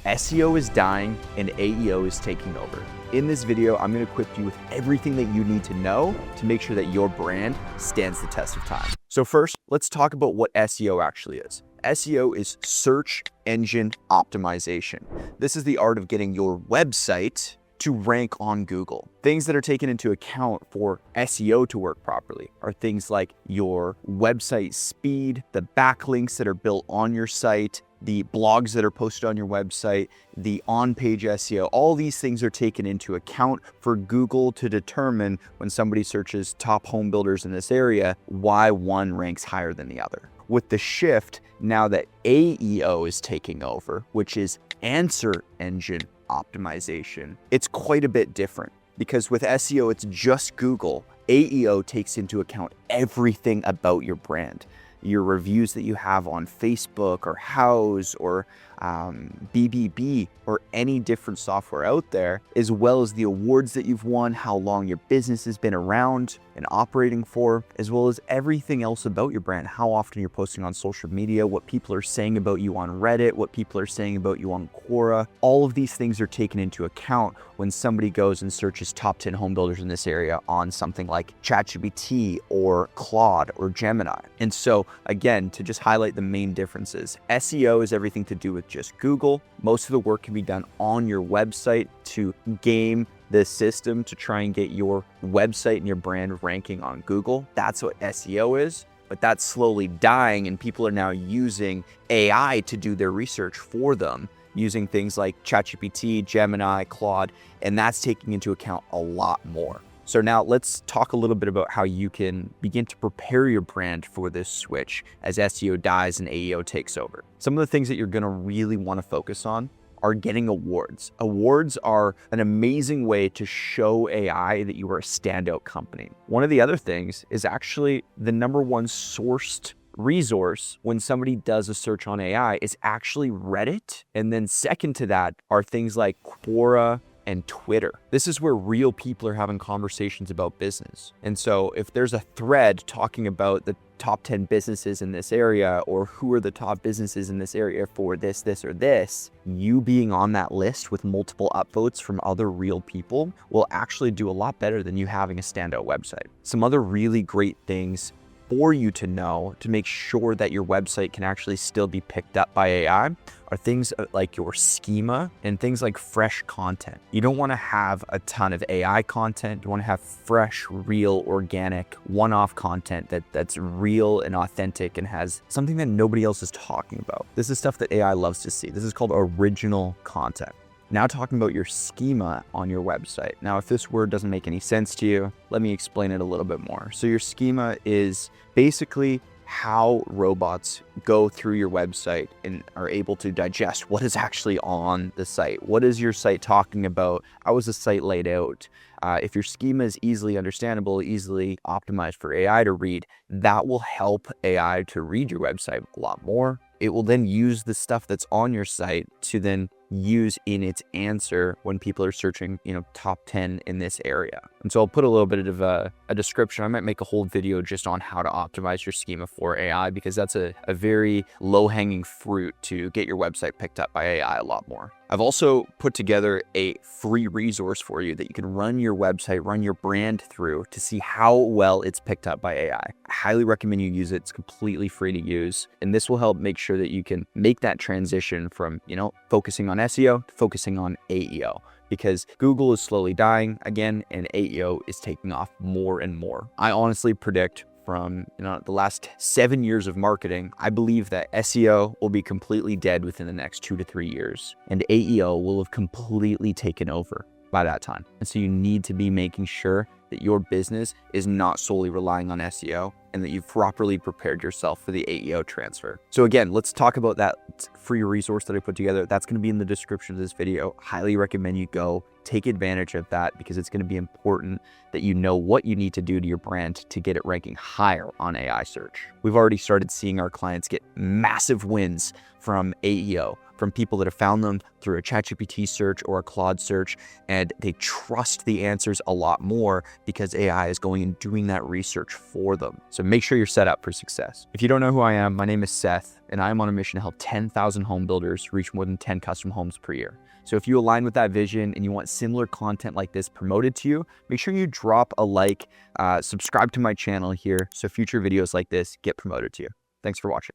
SEO is dying and AEO is taking over. In this video, I'm going to equip you with everything that you need to know to make sure that your brand stands the test of time. So first, let's talk about what SEO actually is. SEO is search engine optimization. This is the art of getting your website to rank on Google. Things that are taken into account for SEO to work properly are things like your website speed, the backlinks that are built on your site, the blogs that are posted on your website, the on-page SEO. All these things are taken into account for Google to determine when somebody searches top home builders in this area, why one ranks higher than the other. With the shift now that AEO is taking over, which is answer engine optimization, it's quite a bit different because with SEO, it's just Google. AEO takes into account everything about your brand. Your reviews that you have on Facebook or Houzz or BBB or any different software out there, as well as the awards that you've won, how long your business has been around and operating for, as well as everything else about your brand, how often you're posting on social media, what people are saying about you on Reddit, what people are saying about you on Quora. All of these things are taken into account when somebody goes and searches top 10 home builders in this area on something like ChatGPT or Claude or Gemini. And so again, to just highlight the main differences, SEO is everything to do with just Google. Most of the work can be done on your website to game the system to try and get your website and your brand ranking on Google. That's what SEO is, but that's slowly dying and people are now using AI to do their research for them, using things like ChatGPT, Gemini, Claude, and that's taking into account a lot more. So now let's talk a little bit about how you can begin to prepare your brand for this switch as SEO dies and AEO takes over. Some of the things that you're gonna really wanna focus on are getting awards. Awards are an amazing way to show AI that you are a standout company. One of the other things is actually the #1 sourced resource when somebody does a search on AI is actually Reddit. And then second to that are things like Quora and Twitter. This is where real people are having conversations about business. And so if there's a thread talking about the top 10 businesses in this area, or who are the top businesses in this area for this, or this, you being on that list with multiple upvotes from other real people will actually do a lot better than you having a standout website. Some other really great things for you to know to make sure that your website can actually still be picked up by AI are things like your schema and things like fresh content. You don't want to have a ton of AI content. You want to have fresh, real, organic, one-off content that's real and authentic and has something that nobody else is talking about. This is stuff that AI loves to see. This is called original content. Now talking about your schema on your website. Now, if this word doesn't make any sense to you, let me explain it a little bit more. So your schema is basically how robots go through your website and are able to digest what is actually on the site. What is your site talking about? How is the site laid out? If your schema is easily understandable, easily optimized for AI to read, that will help AI to read your website a lot more. It will then use the stuff that's on your site to then use in its answer when people are searching, top 10 in this area. And so I'll put a little bit of a description. I might make a whole video just on how to optimize your schema for AI, because that's a very low-hanging fruit to get your website picked up by AI a lot more. I've also put together a free resource for you that you can run your website, run your brand through to see how well it's picked up by AI. I highly recommend you use it. It's completely free to use. And this will help make sure that you can make that transition from, focusing on SEO to focusing on AEO, because Google is slowly dying again and AEO is taking off more and more. I honestly predict from the last 7 years of marketing, I believe that SEO will be completely dead within the next 2 to 3 years, and AEO will have completely taken over by that time. And so you need to be making sure that your business is not solely relying on SEO and that you've properly prepared yourself for the AEO transfer. So again, let's talk about that free resource that I put together. That's going to be in the description of this video. Highly recommend you go take advantage of that, because it's going to be important that you know what you need to do to your brand to get it ranking higher on AI search. We've already started seeing our clients get massive wins from AEO. from people that have found them through a ChatGPT search or a Claude search, and they trust the answers a lot more because AI is going and doing that research for them. So make sure you're set up for success. If you don't know who I am, my name is Seth, and I'm on a mission to help 10,000 home builders reach more than 10 custom homes per year. So if you align with that vision and you want similar content like this promoted to you, make sure you drop a like, subscribe to my channel here so future videos like this get promoted to you. Thanks for watching.